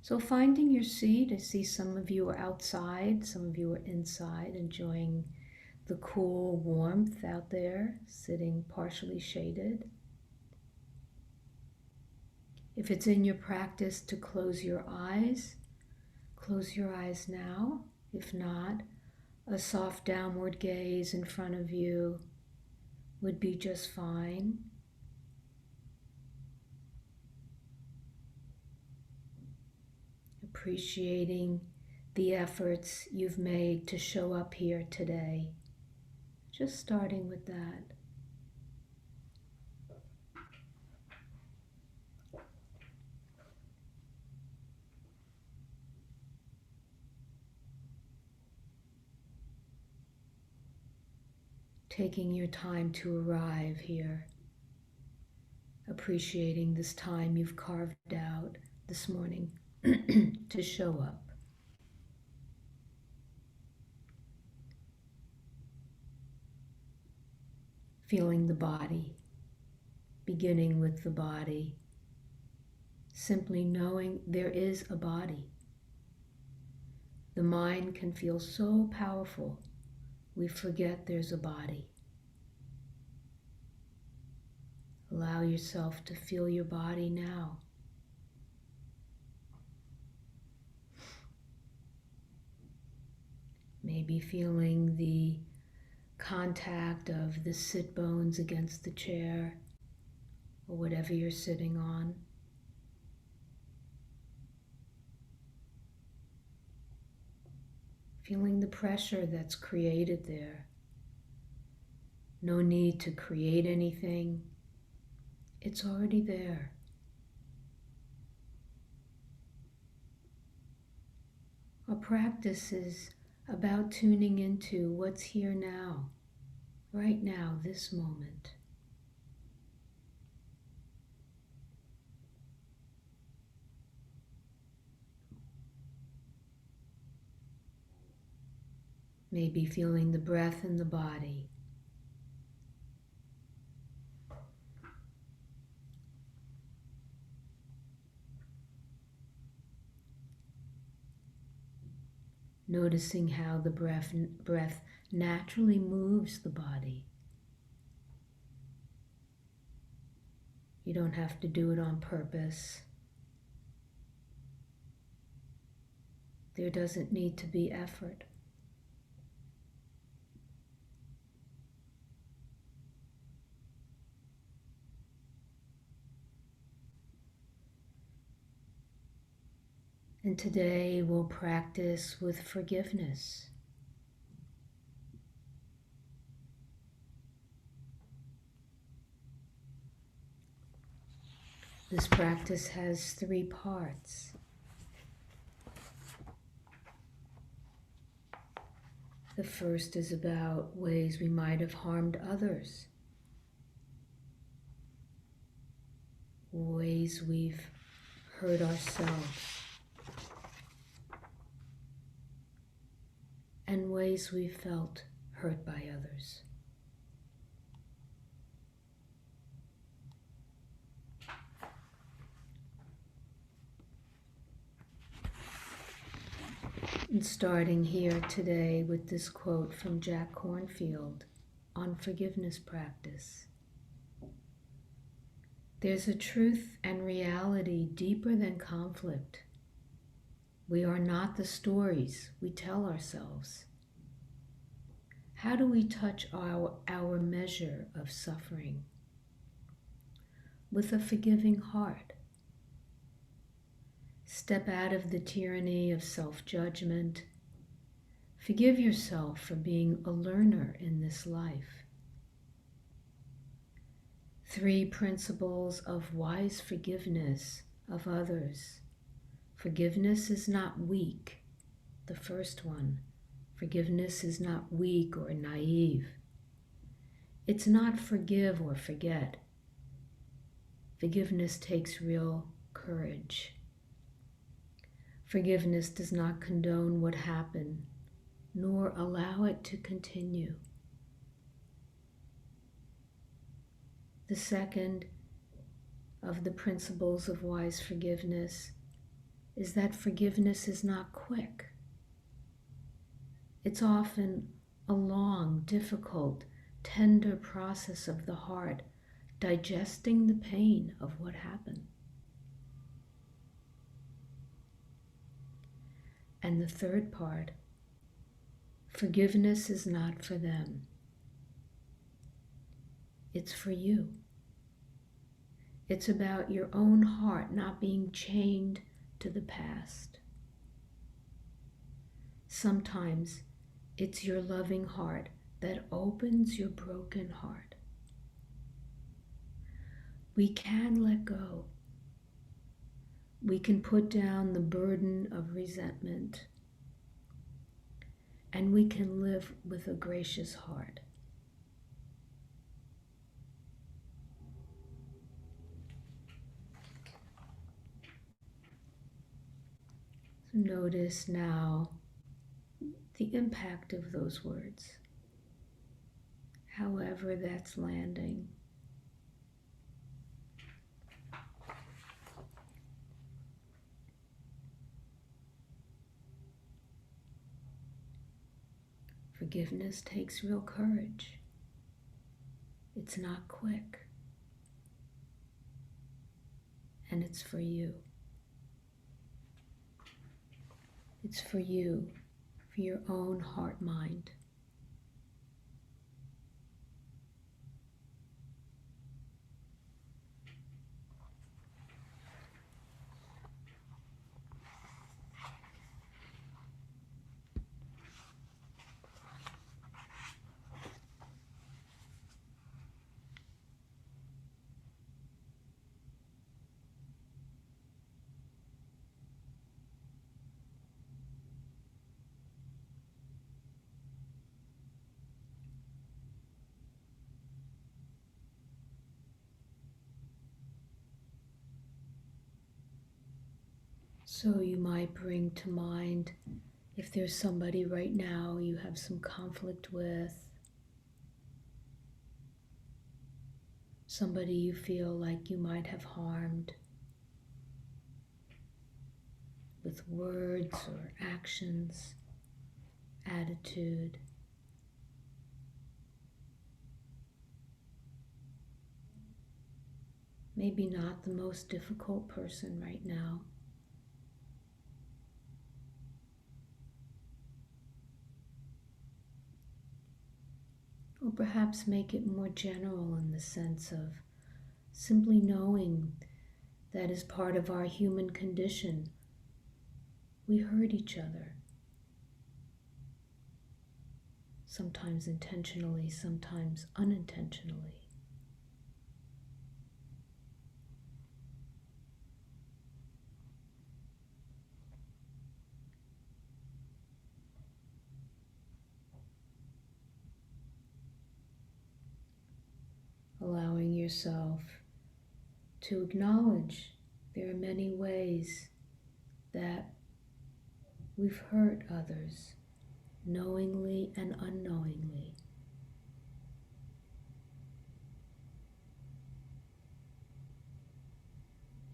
So finding your seat, I see some of you are outside, some of you are inside, enjoying the cool warmth out there, sitting partially shaded. If it's in your practice to close your eyes now. If not, a soft downward gaze in front of you would be just fine. Appreciating the efforts you've made to show up here today. Just starting with that. Taking your time to arrive here. Appreciating this time you've carved out this morning to show up. Feeling the body, beginning with the body. Simply knowing there is a body. The mind can feel so powerful, we forget there's a body. Allow yourself to feel your body now. Maybe feeling the contact of the sit bones against the chair or whatever you're sitting on. Feeling the pressure that's created there. No need to create anything. It's already there. Our practice is about tuning into what's here now, right now, this moment. Maybe feeling the breath in the body. Noticing how the breath naturally moves the body. You don't have to do it on purpose. There doesn't need to be effort. And today we'll practice with forgiveness. This practice has 3 parts. The first is about ways we might have harmed others, ways we've hurt ourselves, and ways we felt hurt by others. And starting here today with this quote from Jack Kornfield on forgiveness practice. There's a truth and reality deeper than conflict. We are not the stories we tell ourselves. How do we touch our measure of suffering? With a forgiving heart. Step out of the tyranny of self-judgment. Forgive yourself for being a learner in this life. 3 principles of wise forgiveness of others. Forgiveness is not weak. The first one. Forgiveness is not weak or naive. It's not forgive or forget. Forgiveness takes real courage. Forgiveness does not condone what happened, nor allow it to continue. The second of the principles of wise forgiveness is that forgiveness is not quick. It's often a long, difficult, tender process of the heart digesting the pain of what happened. And the third part, forgiveness is not for them. It's for you. It's about your own heart not being chained to the past. Sometimes it's your loving heart that opens your broken heart. We can let go. We can put down the burden of resentment, and we can live with a gracious heart. So notice now the impact of those words, however that's landing. Forgiveness takes real courage. It's not quick. And it's for you. It's for you, for your own heart-mind. So you might bring to mind if there's somebody right now you have some conflict with, somebody you feel like you might have harmed with words or actions, attitude. Maybe not the most difficult person right now. Or perhaps make it more general in the sense of simply knowing that as part of our human condition, we hurt each other. Sometimes intentionally, sometimes unintentionally. Allowing yourself to acknowledge there are many ways that we've hurt others, knowingly and unknowingly.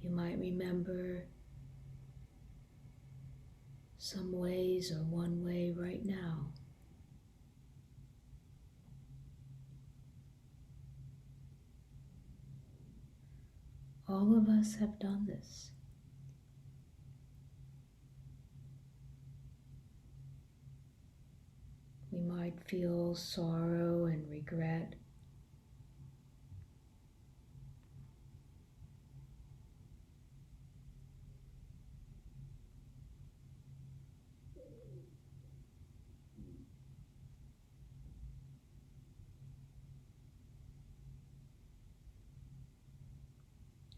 You might remember some ways or one way right now. All of us have done this. We might feel sorrow and regret.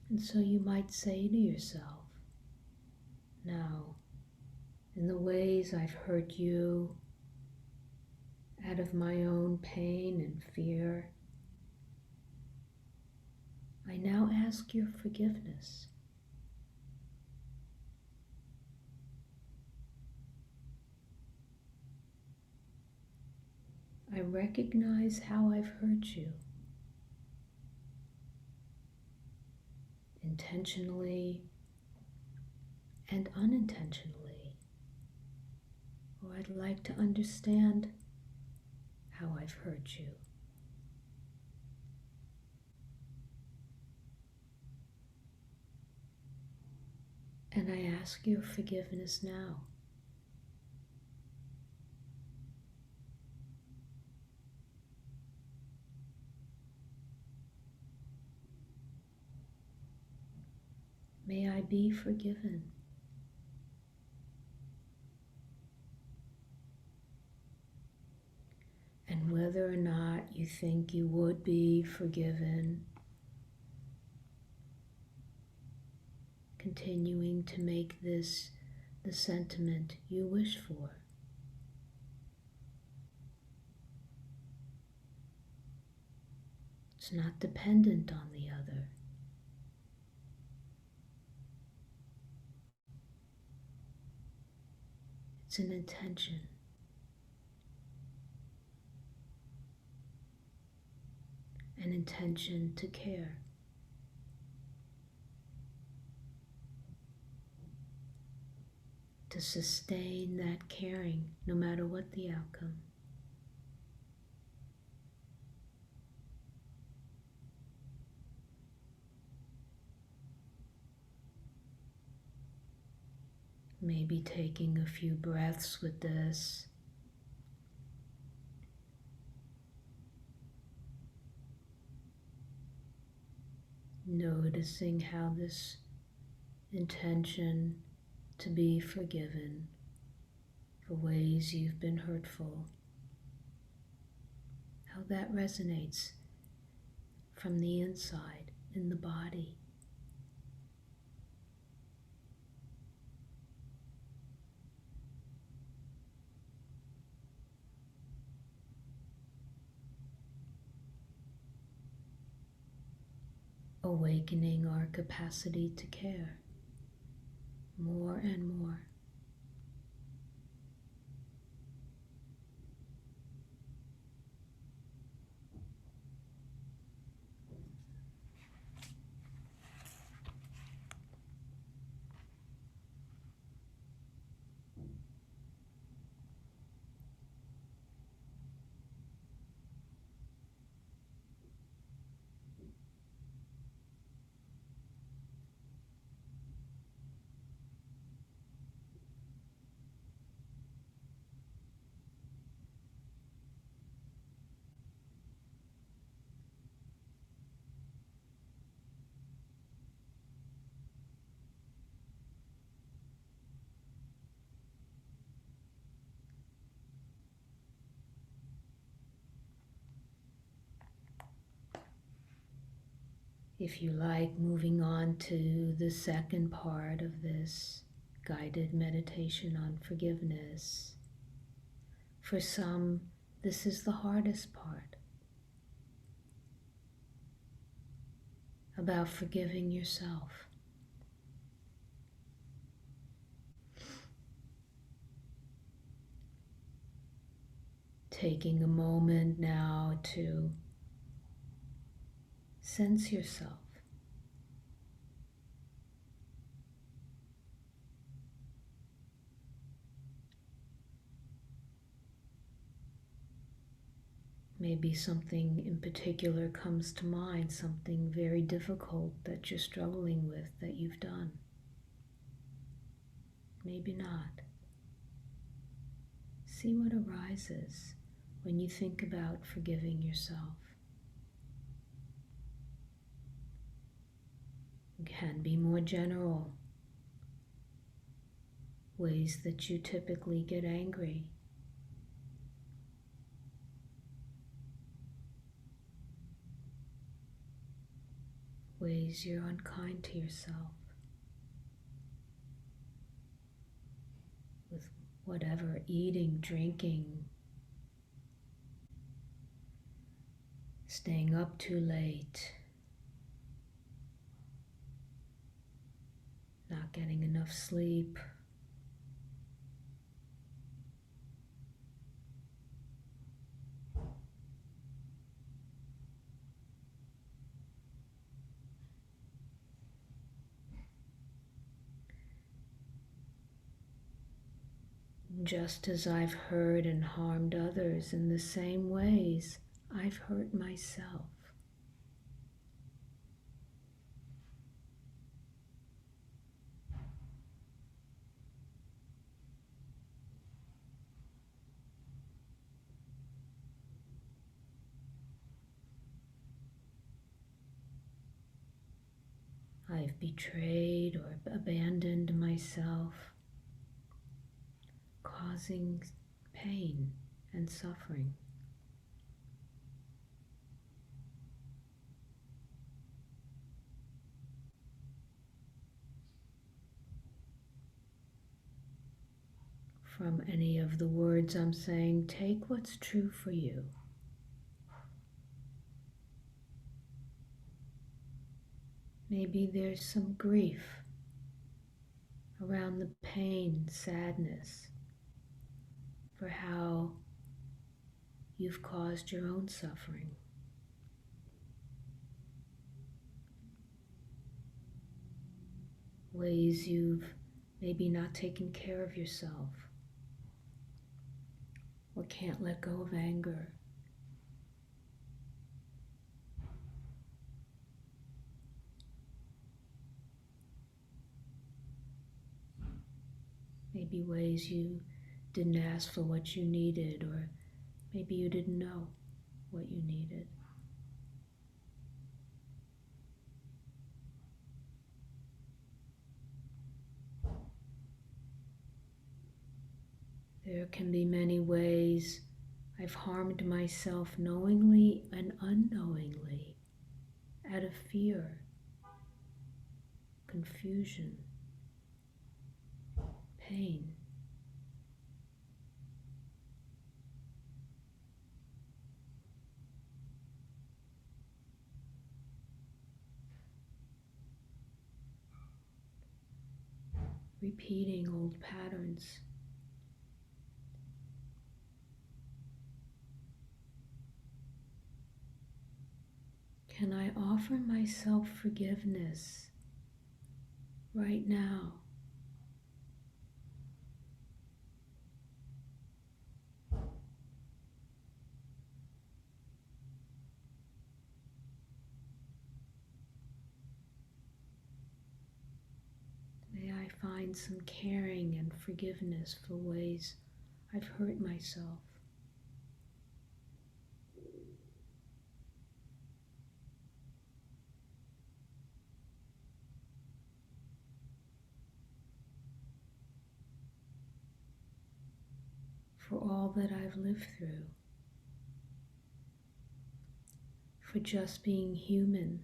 And so you might say to yourself, now, in the ways I've hurt you, out of my own pain and fear, I now ask your forgiveness. I recognize how I've hurt you, intentionally and unintentionally. Or I'd like to understand how I've hurt you. And I ask your forgiveness now. May I be forgiven. And whether or not you think you would be forgiven, continuing to make this the sentiment you wish for. It's not dependent on the other. It's an intention. An intention to care. To sustain that caring no matter what the outcome. Maybe taking a few breaths with this. Noticing how this intention to be forgiven for ways you've been hurtful, how that resonates from the inside in the body. Awakening our capacity to care more and more. If you like, moving on to the second part of this guided meditation on forgiveness. For some, this is the hardest part. About forgiving yourself. Taking a moment now to sense yourself. Maybe something in particular comes to mind, something very difficult that you're struggling with that you've done. Maybe not. See what arises when you think about forgiving yourself. It can be more general, ways that you typically get angry. Ways you're unkind to yourself. With whatever, eating, drinking, staying up too late, not getting enough sleep, Just as I've hurt and harmed others in the same ways I've hurt myself. I've betrayed or abandoned myself, causing pain and suffering. From any of the words I'm saying, take what's true for you. Maybe there's some grief around the pain, sadness, for how you've caused your own suffering. Ways you've maybe not taken care of yourself, or can't let go of anger. Maybe ways you didn't ask for what you needed, or maybe you didn't know what you needed. There can be many ways I've harmed myself knowingly and unknowingly out of fear, confusion, pain. Repeating old patterns. Can I offer myself forgiveness right now? May I find some caring and forgiveness for ways I've hurt myself. For all that I've lived through. For just being human.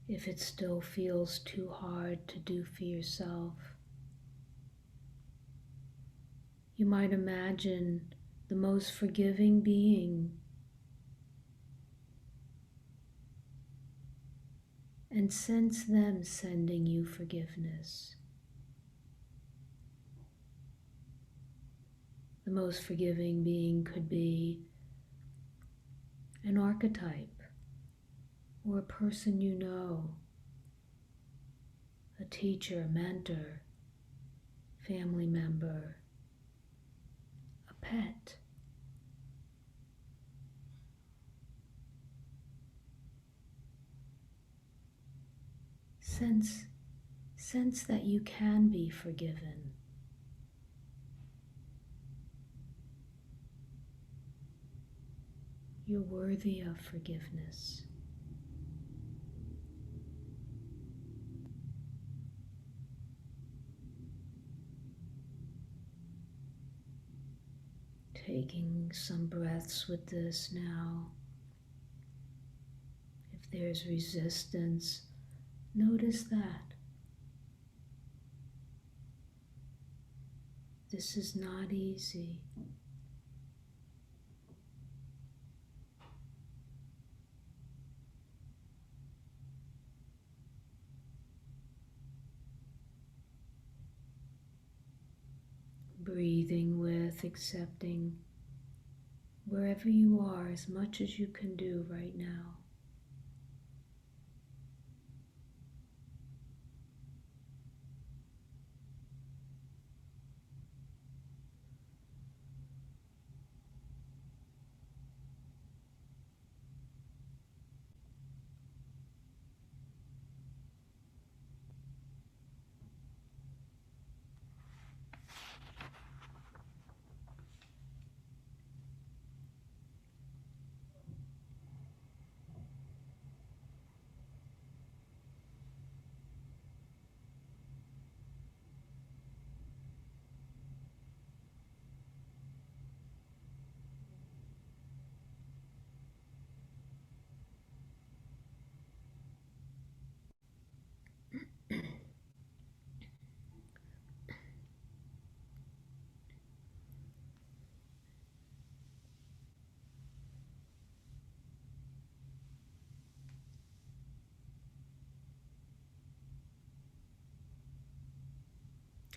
If it still feels too hard to do for yourself, you might imagine the most forgiving being and sense them sending you forgiveness. The most forgiving being could be an archetype or a person you know, a teacher, mentor, family member, a pet. Sense that you can be forgiven. You're worthy of forgiveness. Taking some breaths with this now. If there's resistance, notice that. This is not easy. with accepting wherever you are as much as you can do right now.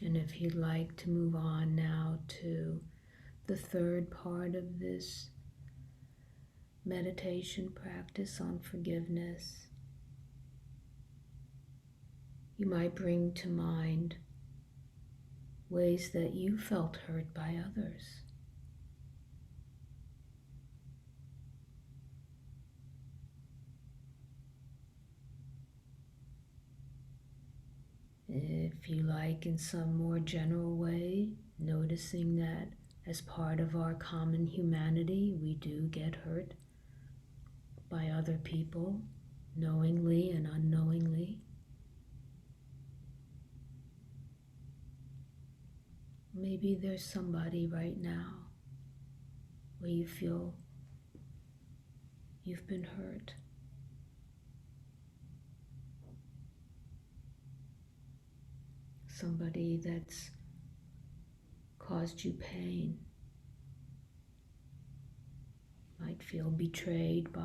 And if you'd like to move on now to the third part of this meditation practice on forgiveness, you might bring to mind ways that you felt hurt by others. If you like, in some more general way, noticing that as part of our common humanity, we do get hurt by other people, knowingly and unknowingly. Maybe there's somebody right now where you feel you've been hurt. Somebody that's caused you pain. Might feel betrayed by.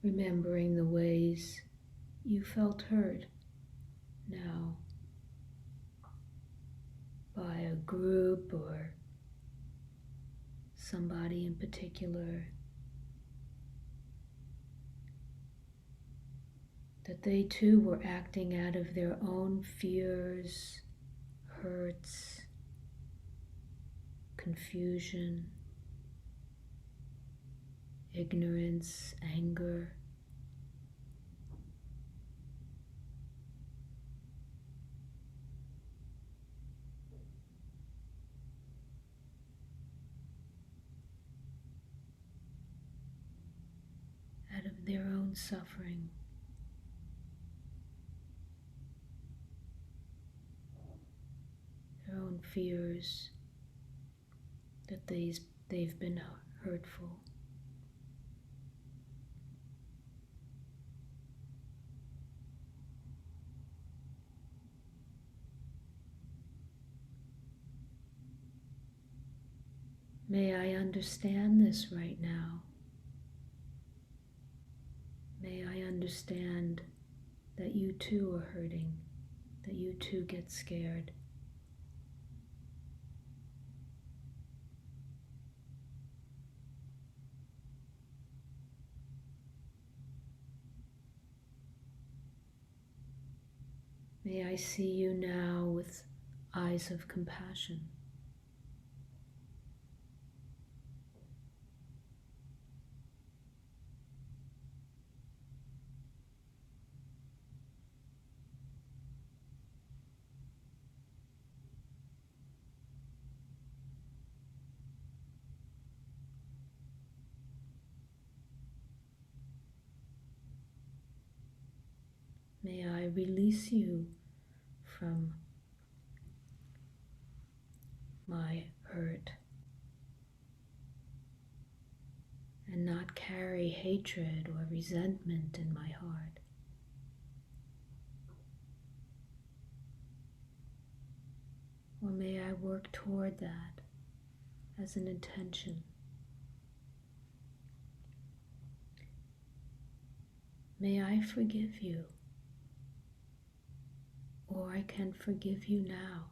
Remembering the ways you felt hurt now by a group or somebody in particular, that they too were acting out of their own fears, hurts, confusion, ignorance, anger. Out of their own suffering. Their own fears that they've been hurtful. May I understand this right now. May I understand that you too are hurting, that you too get scared. May I see you now with eyes of compassion. May I release you from my hurt and not carry hatred or resentment in my heart. Or may I work toward that as an intention. May I forgive you, or I can forgive you now.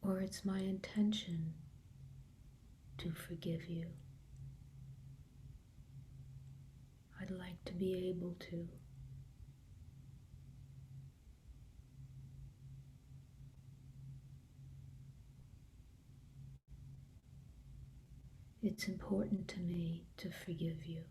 Or it's my intention to forgive you. I'd like to be able to. It's important to me to forgive you.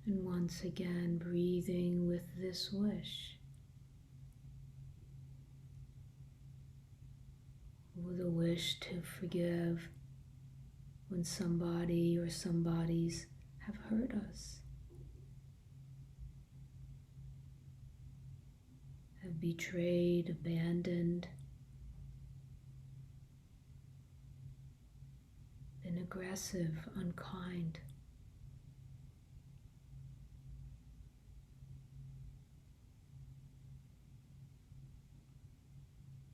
And once again, breathing with this wish, with a wish to forgive when somebody or somebodies have hurt us, have betrayed, abandoned, been aggressive, unkind.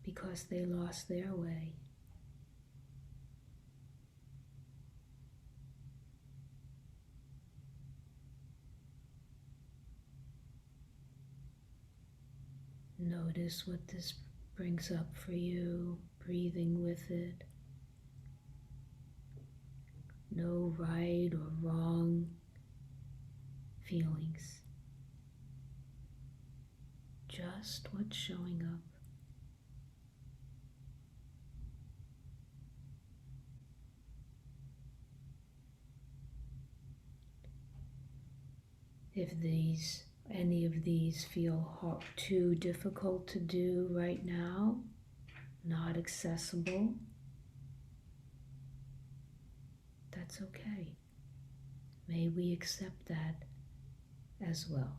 Because they lost their way. Notice what this brings up for you, breathing with it. No right or wrong feelings. Just what's showing up. If any of these feel too difficult to do right now, not accessible, that's okay. May we accept that as well.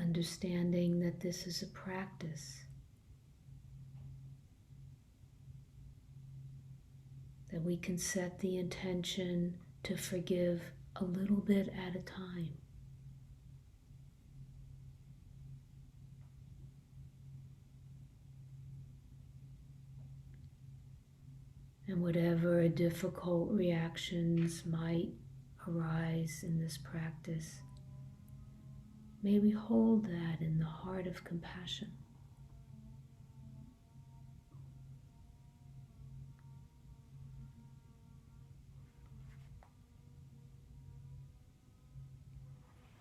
Understanding that this is a practice, that we can set the intention to forgive a little bit at a time. And whatever difficult reactions might arise in this practice, may we hold that in the heart of compassion.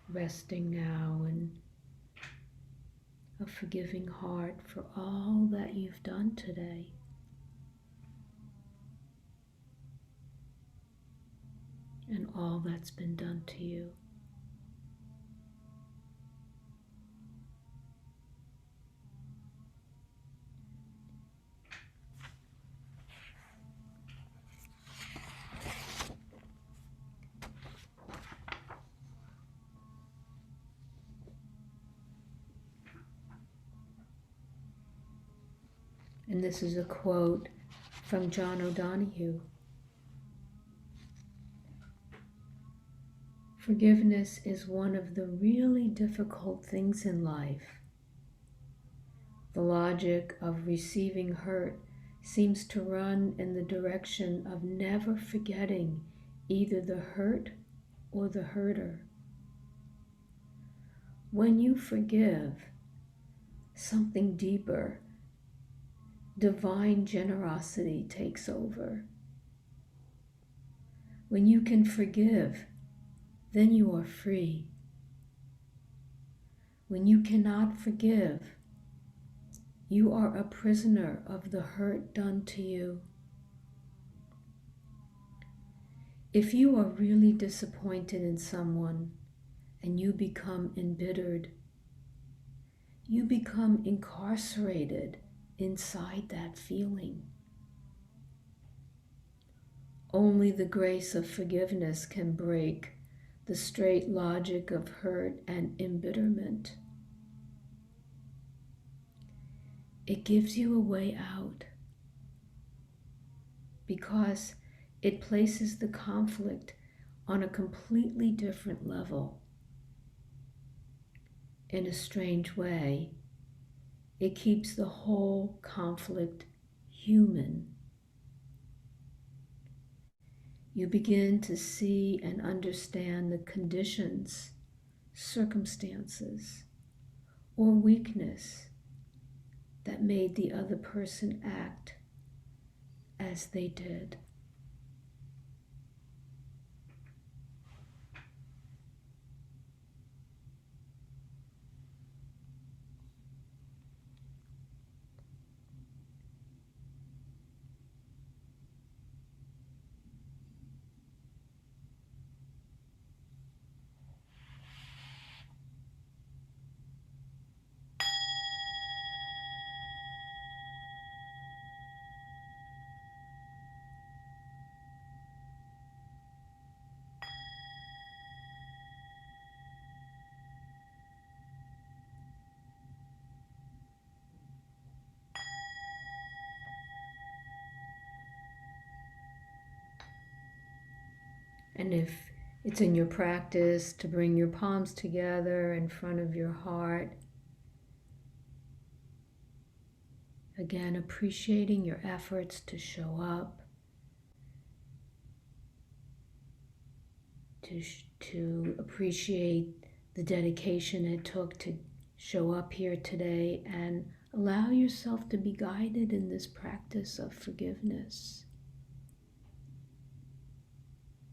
Resting now in a forgiving heart for all that you've done today. And all that's been done to you. And this is a quote from John O'Donohue. Forgiveness is one of the really difficult things in life. The logic of receiving hurt seems to run in the direction of never forgetting either the hurt or the hurter. When you forgive, something deeper, divine generosity takes over. When you can forgive, then you are free. When you cannot forgive, you are a prisoner of the hurt done to you. If you are really disappointed in someone and you become embittered, you become incarcerated inside that feeling. Only the grace of forgiveness can break the straight logic of hurt and embitterment. It gives you a way out because it places the conflict on a completely different level. In a strange way, it keeps the whole conflict human. You begin to see and understand the conditions, circumstances, or weakness that made the other person act as they did. And if it's in your practice to bring your palms together in front of your heart, again, appreciating your efforts to show up, to appreciate the dedication it took to show up here today, and allow yourself to be guided in this practice of forgiveness,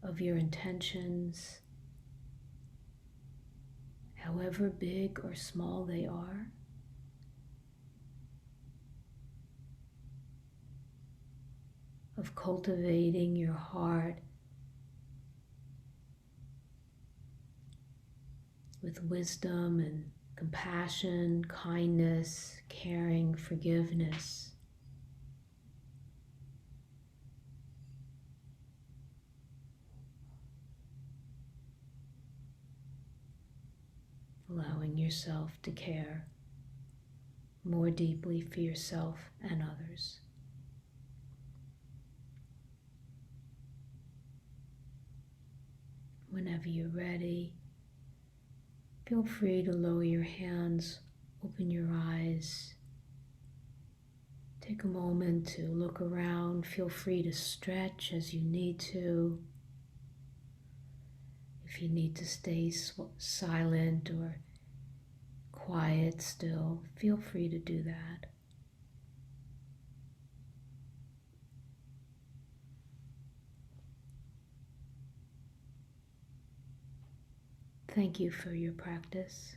of your intentions, however big or small they are. Of cultivating your heart with wisdom and compassion, kindness, caring, forgiveness. Allowing yourself to care more deeply for yourself and others. Whenever you're ready, feel free to lower your hands, open your eyes. Take a moment to look around. Feel free to stretch as you need to. If you need to stay silent or quiet still, feel free to do that. Thank you for your practice.